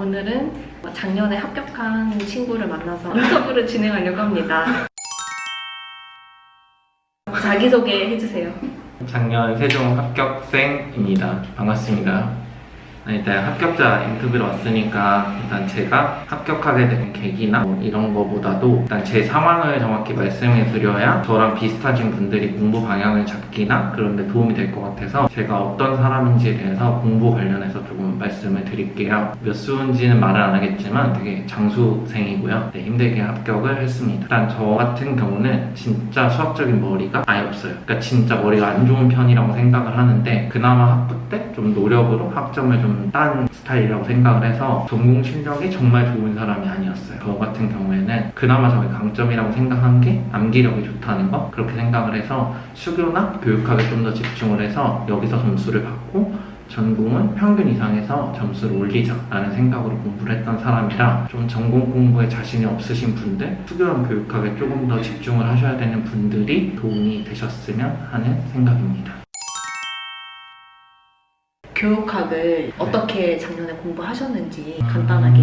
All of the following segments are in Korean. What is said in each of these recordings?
오늘은 작년에 합격한 친구를 만나서 인터뷰를 진행하려고 합니다. 자기소개 해주세요. 작년 세종 합격생입니다. 반갑습니다. 일단 합격자 인터뷰로 왔으니까 일단 제가 합격하게 된 계기나 이런 거보다도 일단 제 상황을 정확히 말씀해 드려야 저랑 비슷하신 분들이 공부 방향을 잡기나 그런 데 도움이 될 것 같아서 제가 어떤 사람인지에 대해서 공부 관련해서 조금 말씀을 드릴게요. 몇 수인지는 말을 안 하겠지만 되게 장수생이고요. 힘들게 합격을 했습니다. 일단 저 같은 경우는 진짜 수학적인 머리가 아예 없어요. 그러니까 진짜 머리가 안 좋은 편이라고 생각을 하는데 그나마 학부 때 좀 노력으로 학점을 좀 딴 스타일이라고 생각을 해서 전공 실력이 정말 좋은 사람이 아니었어요. 저 같은 경우에는 그나마 저의 강점이라고 생각한 게 암기력이 좋다는 거, 그렇게 생각을 해서 수교나 교육학에 좀 더 집중을 해서 여기서 점수를 받고 전공은 평균 이상에서 점수를 올리자라는 생각으로 공부를 했던 사람이라 좀 전공 공부에 자신이 없으신 분들, 수교랑 교육학에 조금 더 집중을 하셔야 되는 분들이 도움이 되셨으면 하는 생각입니다. 교육학을 어떻게 작년에 공부하셨는지 간단하게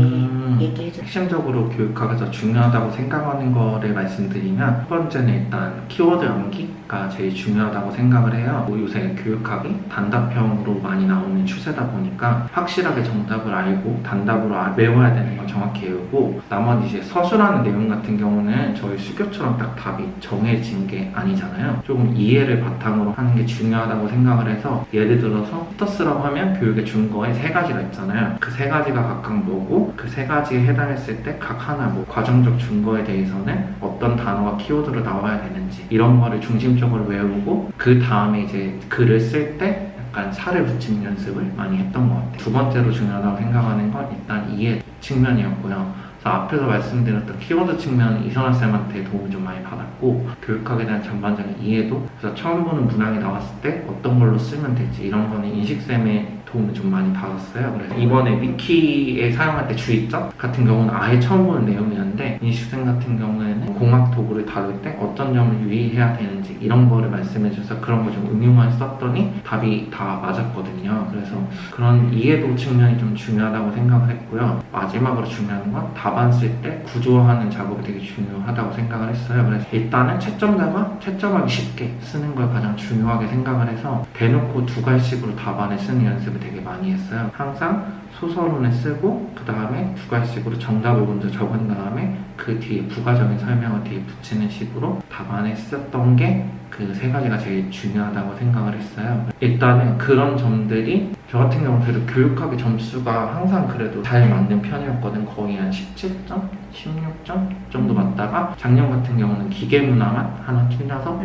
얘기해주세요. 핵심적으로 교육학에서 중요하다고 생각하는 거를 말씀드리면 첫 번째는 일단 키워드 암기가 제일 중요하다고 생각을 해요. 요새 교육학이 단답형으로 많이 나오는 추세다 보니까 확실하게 정답을 알고 단답으로 외워야 되는 건 정확히 외우고, 나머지 이제 서술하는 내용 같은 경우는 저희 수교처럼 딱 답이 정해진 게 아니잖아요. 조금 이해를 바탕으로 하는 게 중요하다고 생각을 해서, 예를 들어서 스터스라고 하면 교육의 준거에 3가지가 있잖아요. 그 3가지가 각각 뭐고 그 3가지에 해당했을 때 각 하나 과정적 준거에 대해서는 어떤 단어가 키워드로 나와야 되는지 이런 거를 중심적으로 외우고, 그 다음에 이제 글을 쓸 때 약간 살을 붙이는 연습을 많이 했던 것 같아요. 두 번째로 중요하다고 생각하는 건 일단 이해 측면이었고요. 앞에서 말씀드렸던 키워드 측면은 이선아쌤한테 도움을 좀 많이 받았고, 교육학에 대한 전반적인 이해도, 그래서 처음 보는 문항이 나왔을 때 어떤 걸로 쓰면 될지 이런 거는 인식쌤의 도움을 좀 많이 받았어요. 그래서 이번에 위키에 사용할 때 주의점 같은 경우는 아예 처음 보는 내용이었는데, 인식쌤 같은 경우에는 공학 도구를 다룰 때 어떤 점을 유의해야 되는지 이런 거를 말씀해 주셔서 그런 거 좀 응용을 썼더니 답이 다 맞았거든요. 그래서 그런 이해도 측면이 좀 중요하다고 생각을 했고요. 마지막으로 중요한 건 답안 쓸 때 구조화하는 작업이 되게 중요하다고 생각을 했어요. 그래서 일단은 채점자가 채점하기 쉽게 쓰는 걸 가장 중요하게 생각을 해서 대놓고 2갈씩으로 답안을 쓰는 연습을 되게 많이 했어요. 항상 소설문을 쓰고 그 다음에 2갈씩으로 정답을 먼저 적은 다음에 그 뒤에 부가적인 설명을 뒤에 붙이는 식으로 답안을 썼던 게 그 3가지가 제일 중요하다고 생각을 했어요. 일단은 그런 점들이 저 같은 경우는 그래도 교육학의 점수가 항상 그래도 잘 맞는 편이었거든. 거의 한 17점? 16점 정도 맞다가 작년 같은 경우는 기계문화만 하나 틀려서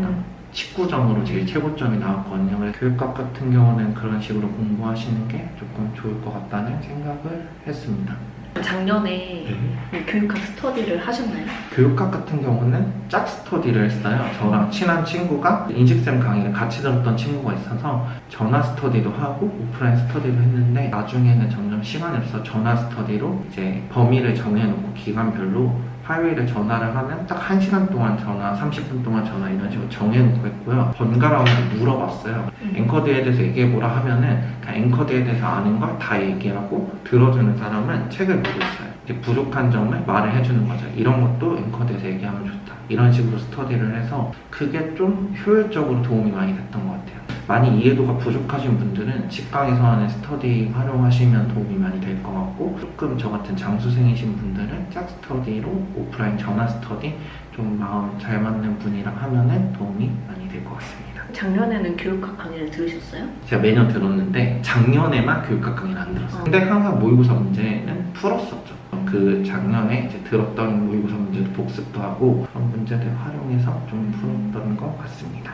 19점으로 제일 최고점이 나왔거든요. 그래서 교육학 같은 경우는 그런 식으로 공부하시는 게 조금 좋을 것 같다는 생각을 했습니다. 작년에 교육학 스터디를 하셨나요? 교육학 같은 경우는 짝 스터디를 했어요. 저랑 친한 친구가 인식쌤 강의를 같이 들었던 친구가 있어서 전화 스터디도 하고 오프라인 스터디도 했는데, 나중에는 점점 시간이 없어서 전화 스터디로 이제 범위를 정해놓고 기간별로 화요일에 전화를 하면 딱 1시간 동안 전화, 30분 동안 전화 이런 식으로 정해놓고 했고요. 번갈아 가면서 물어봤어요. 앵커드에 대해서 얘기해보라 하면은 그냥 앵커드에 대해서 아는 걸 다 얘기하고, 들어주는 사람은 책을 보고 있어요. 이제 부족한 점을 말을 해주는 거죠. 이런 것도 앵커드에서 얘기하면 좋다. 이런 식으로 스터디를 해서 그게 좀 효율적으로 도움이 많이 됐던 것 같아요. 많이 이해도가 부족하신 분들은 직강에서 하는 스터디 활용하시면 도움이 많이 될 것 같고, 조금 저 같은 장수생이신 분들은 짝 스터디로 오프라인 전화 스터디 좀 마음 잘 맞는 분이랑 하면은 도움이 많이 될 것 같습니다. 작년에는 교육학 강의를 들으셨어요? 제가 매년 들었는데 작년에만 교육학 강의를 안 들었어요. 근데 항상 모의고사 문제는 풀었었죠. 그 작년에 이제 들었던 모의고사 문제도 복습도 하고 그런 문제들 활용해서 좀 풀었던 것 같습니다.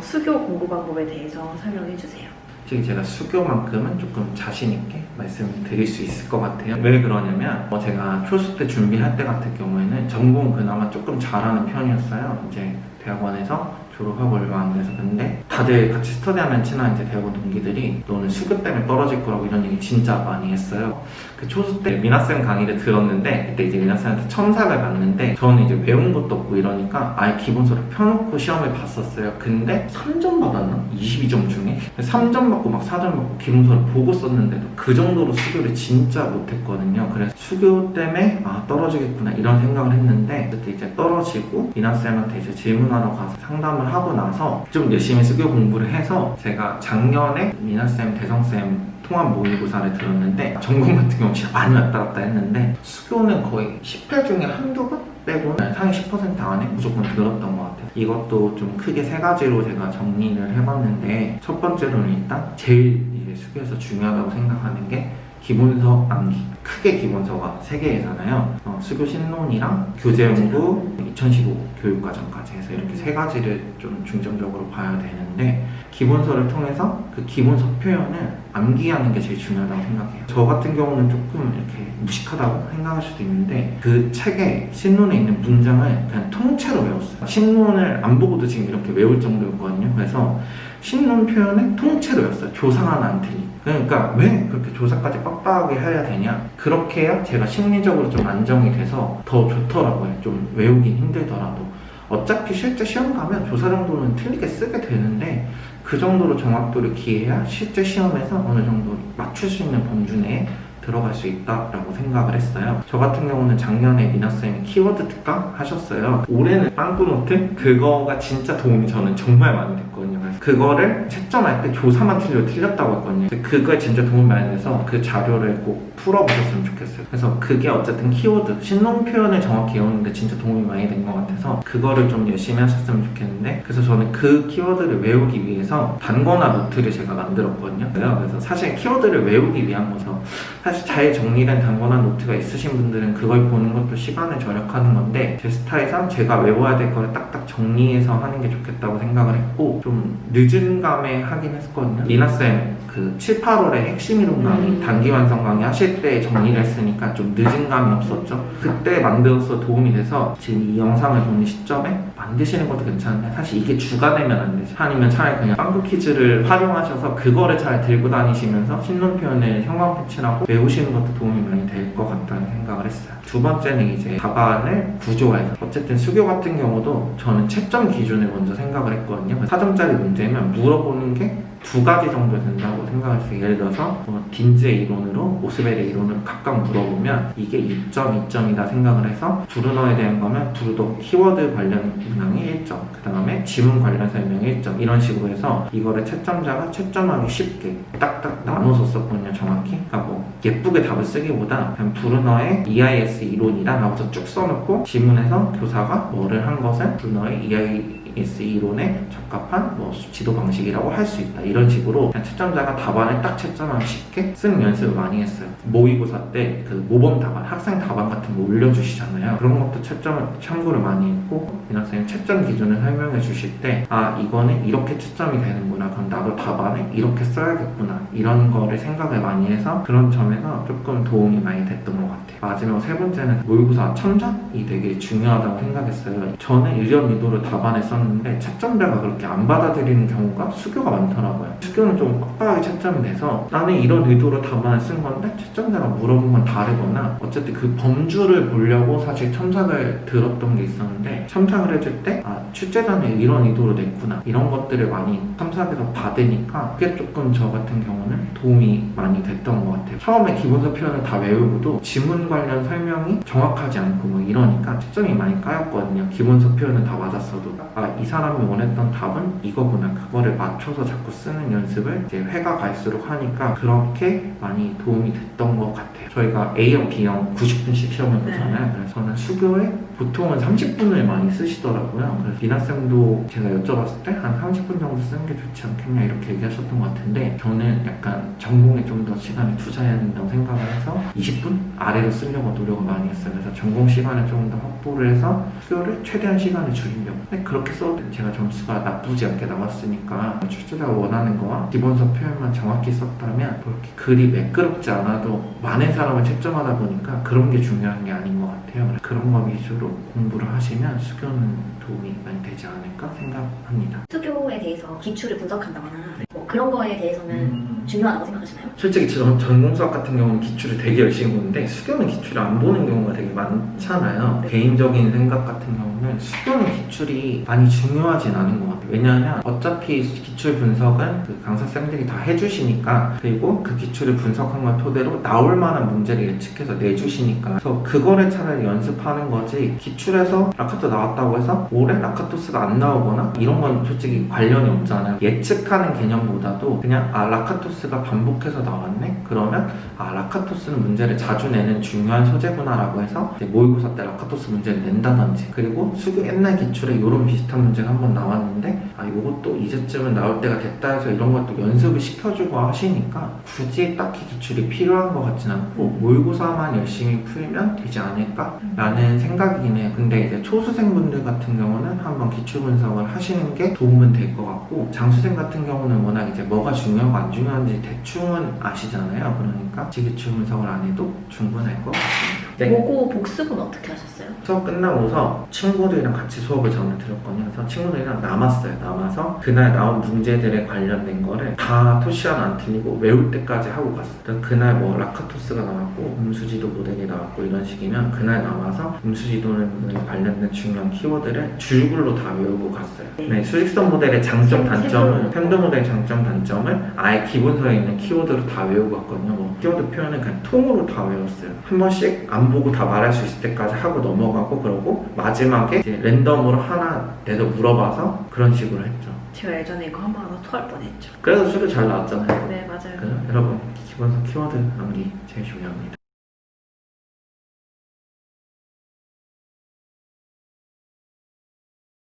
수교 공부 방법에 대해서 설명해 주세요. 솔직히 제가 수교만큼은 조금 자신있게 말씀드릴 수 있을 것 같아요. 왜 그러냐면 제가 초수 때 준비할 때 같은 경우에는 전공 그나마 조금 잘하는 편이었어요. 이제 대학원에서 졸업하고 얼마 안 돼서. 근데 다들 같이 스터디하면 친한 이제 대학원 동기들이 너는 수교 때문에 떨어질 거라고 이런 얘기 진짜 많이 했어요. 그 초수 때 미나쌤 강의를 들었는데 그때 이제 미나쌤한테 첨삭을 봤는데 저는 이제 외운 것도 없고 이러니까 아예 기본서를 펴놓고 시험을 봤었어요. 근데 3점 받았나? 22점 중에 3점 받고 막 4점 받고 기본서를 보고 썼는데도 그 정도로 수교를 진짜 못했거든요. 그래서 수교 때문에 떨어지겠구나 이런 생각을 했는데 그때 이제 떨어지고 미나쌤한테 이제 질문하러 가서 상담을 하고 나서 좀 열심히 수교 공부를 해서 제가 작년에 미나쌤, 대성쌤 통합 모의고사를 들었는데 전공 같은 경우 진짜 많이 왔다 갔다 했는데 수교는 거의 10회 중에 한두 번 빼고는 상위 10% 안에 무조건 들었던 것 같아요. 이것도 좀 크게 세 가지로 제가 정리를 해봤는데 첫 번째로는 일단 제일 이제 수교에서 중요하다고 생각하는 게 기본서 암기. 크게 기본서가 3개잖아요. 수교 신론이랑 교재연구, 2015 교육과정까지 해서 이렇게 세 가지를 좀 중점적으로 봐야 되는데 기본서를 통해서 그 기본서 표현을 암기하는 게 제일 중요하다고 생각해요. 저 같은 경우는 조금 이렇게 무식하다고 생각할 수도 있는데 그 책에 신론에 있는 문장을 그냥 통째로 외웠어요. 신론을 안 보고도 지금 이렇게 외울 정도였거든요. 그래서 신론 표현을 통째로 외웠어요. 조상 하나 안 틀리고. 그러니까 왜 그렇게 조사까지 빡빡하게 해야 되냐? 그렇게 해야 제가 심리적으로 좀 안정이 돼서 더 좋더라고요. 좀 외우긴 힘들더라도. 어차피 실제 시험 가면 조사 정도는 틀리게 쓰게 되는데 그 정도로 정확도를 기해야 실제 시험에서 어느 정도 맞출 수 있는 범주 내에 들어갈 수 있다라고 생각을 했어요. 저 같은 경우는 작년에 미나쌤이 키워드 특강 하셨어요. 올해는 빵꾸노트? 그거가 진짜 도움이 저는 정말 많이 됐거든요. 그래서 그거를 채점할 때 조사만 틀렸다고 했거든요. 그거에 진짜 도움이 많이 돼서 그 자료를 꼭 풀어보셨으면 좋겠어요. 그래서 그게 어쨌든 키워드, 신론 표현을 정확히 외우는데 진짜 도움이 많이 된 것 같아서 그거를 좀 열심히 하셨으면 좋겠는데 그래서 저는 그 키워드를 외우기 위해서 단거나 노트를 제가 만들었거든요. 그래서 사실 키워드를 외우기 위한 거죠. 사실 잘 정리된 단거나 노트가 있으신 분들은 그걸 보는 것도 시간을 절약하는 건데 제 스타일상 제가 외워야 될 거를 딱딱 정리해서 하는 게 좋겠다고 생각을 했고 좀 늦은 감에 하긴 했었거든요. 리나쌤 그 7, 8월에 핵심 이론 강의, 단기 완성 강의 하실 때 정리를 했으니까 좀 늦은 감이 없었죠. 그때 만들어서 도움이 돼서 지금 이 영상을 보는 시점에 만드시는 것도 괜찮은데 사실 이게 주가 되면 안 되죠. 아니면 차라리 그냥 빵꾸 퀴즈를 활용하셔서 그거를 잘 들고 다니시면서 신론 표현을 형광 패치하고 외우시는 것도 도움이 많이 될 것 같다는 생각을 했어요. 두 번째는 이제 답안을 구조화해서 어쨌든 수교 같은 경우도 저는 채점 기준을 먼저 생각을 했거든요. 4점짜리 문제면 물어보는 게 2가지 정도 된다고 생각했어요. 예를 들어서 딘즈의 이론으로 오스벨의 이론을 각각 물어보면 이게 2점, 2점이다 생각을 해서 브루너에 대한 거면 브루너 키워드 관련 문항이 1점, 그 다음에 지문 관련 설명이 1점 이런 식으로 해서 이거를 채점자가 채점하기 쉽게 딱딱 나눠서 썼거든요. 정확히. 그러니까 뭐 예쁘게 답을 쓰기보다 그냥 브루너의 EIS 이론이다 라고 쭉 써놓고 지문에서 교사가 뭐를 한 것은 브루너의 EIS 이론에 적합한 뭐 지도 방식이라고 할 수 있다. 이런 식으로 그냥 채점자가 답안을 딱 채점하기 쉽게 쓰는 연습을 많이 했어요. 모의고사 때 그 모범 답안, 학생 답안 같은 거 올려주시잖아요. 그런 것도 채점을 참고를 많이 했고 민학생이 채점 기준을 설명해 주실 때 이거는 이렇게 채점이 되는구나. 그럼 나도 답안에 이렇게 써야겠구나. 이런 거를 생각을 많이 해서 그런 점에서 조금 도움이 많이 됐던 것 같아요. 마지막 세 번째는 모의고사 첨삭이 되게 중요하다고 생각했어요. 저는 이런 의도로 답안에 썼는데 채점자가 그렇게 안 받아들이는 경우가 수교가 많더라고요. 수교는 좀 빡빡하게 채점이 돼서 나는 이런 의도로 답안을 쓴 건데 채점자가 물어본 건 다르거나 어쨌든 그 범주를 보려고 사실 첨삭을 들었던 게 있었는데 첨삭을 해줄 때 출제자는 이런 의도로 냈구나 이런 것들을 많이 첨삭해서 받으니까 그게 조금 저 같은 경우는 도움이 많이 됐던 것 같아요. 처음에 기본서 표현을 다 외우고도 지문 관련 설명이 정확하지 않고 뭐 이러니까 채점이 많이 까였거든요. 기본서 표현은 다 맞았어도 이 사람이 원했던 답은 이거구나. 그거를 맞춰서 자꾸 쓰는 연습을 이제 회가 갈수록 하니까 그렇게 많이 도움이 됐던 것 같아요. 저희가 A형, B형 90분씩 시험을 보잖아요. 그래서 저는 수교에 보통은 30분을 많이 쓰시더라고요. 그래서 미나쌤도 제가 여쭤봤을 때 한 30분 정도 쓰는 게 좋지 않겠냐 이렇게 얘기하셨던 것 같은데 저는 약간 전공에 좀 더 시간을 투자해야 된다고 생각을 해서 20분 아래로 쓰려고 노력을 많이 했어요. 그래서 전공 시간을 조금 더 확보를 해서 수교를 최대한 시간을 줄이려고 근데 그렇게 키워드 제가 점수가 나쁘지 않게 나왔으니까 출제자가 원하는 거와 기본서 표현만 정확히 썼다면 뭐 이렇게 글이 매끄럽지 않아도 많은 사람을 채점하다 보니까 그런 게 중요한 게 아닌 것 같아요. 그런 거 위주로 공부를 하시면 수교는 도움이 많이 되지 않을까 생각합니다. 수교에 대해서 기출을 분석한다거나 뭐 그런 거에 대해서는 중요하다고 생각하시나요? 솔직히 전공수학 같은 경우는 기출을 되게 열심히 보는데 수교는 기출을 안 보는 경우가 되게 많잖아요. 개인적인 생각 같은 경우는 수교는 기출이 많이 중요하진 않은 것 같아요. 왜냐하면 어차피 기출 분석은 그 강사쌤들이 다 해주시니까, 그리고 그 기출을 분석한 걸 토대로 나올 만한 문제를 예측해서 내주시니까, 그래서 그거를 차라리 연습하는 거지, 기출에서 라카토 나왔다고 해서 올해 라카토스가 안 나오거나 이런 건 솔직히 관련이 없잖아요. 예측하는 개념보다도 그냥 라카토스가 반복해서 나왔네? 그러면 라카토스는 문제를 자주 내는 중요한 소재구나라고 해서 이제 모의고사 때 라카토스 문제를 낸다든지, 그리고 수교 옛날 기출에 이런 비슷한 문제가 한번 나왔는데 이것도 이제쯤은 나올 때가 됐다 해서 이런 것도 연습을 시켜주고 하시니까 굳이 딱히 기출이 필요한 것 같진 않고 모의고사만 열심히 풀면 되지 않을까? 라는 생각이긴 해요. 근데 이제 초수생분들 같은 경우는 한번 기출 분석을 하시는 게 도움은 될 것 같고, 장수생 같은 경우는 워낙 이제 뭐가 중요하고 안 중요한지 대충은 아시잖아요. 그러니까 기출 분석을 안 해도 충분할 것 같습니다. 모고 복습은 어떻게 하셨어요? 수업 끝나고서 친구들이랑 같이 수업을 저는 들었거든요. 그래서 친구들이랑 남아서 그날 나온 문제들에 관련된 거를 다 토시 하나 안 틀리고 외울 때까지 하고 갔어요. 그날 뭐 라카토스가 나왔고 음수지도 모델이 나왔고 이런 식이면 그날 남아서 음수지도에 관련된 중요한 키워드를 줄글로 다 외우고 갔어요. 네, 수직선 모델의 장점 단점은, 펜도 모델의 장점 단점을 아예 기본서에 있는 키워드로 다 외우고 갔거든요. 뭐 키워드 표현은 그냥 통으로 다 외웠어요. 한 번씩 안 보고 다 말할 수 있을 때까지 하고 넘어가고, 그러고 마지막에 이제 랜덤으로 하나 내서 물어봐서 그런 식으로 했죠. 제가 예전에 이거 한번 하다 토할 뻔했죠. 그래서 수료 잘 나왔잖아요. 네, 맞아요. 여러분, 기본서 키워드 암기 제일 중요합니다.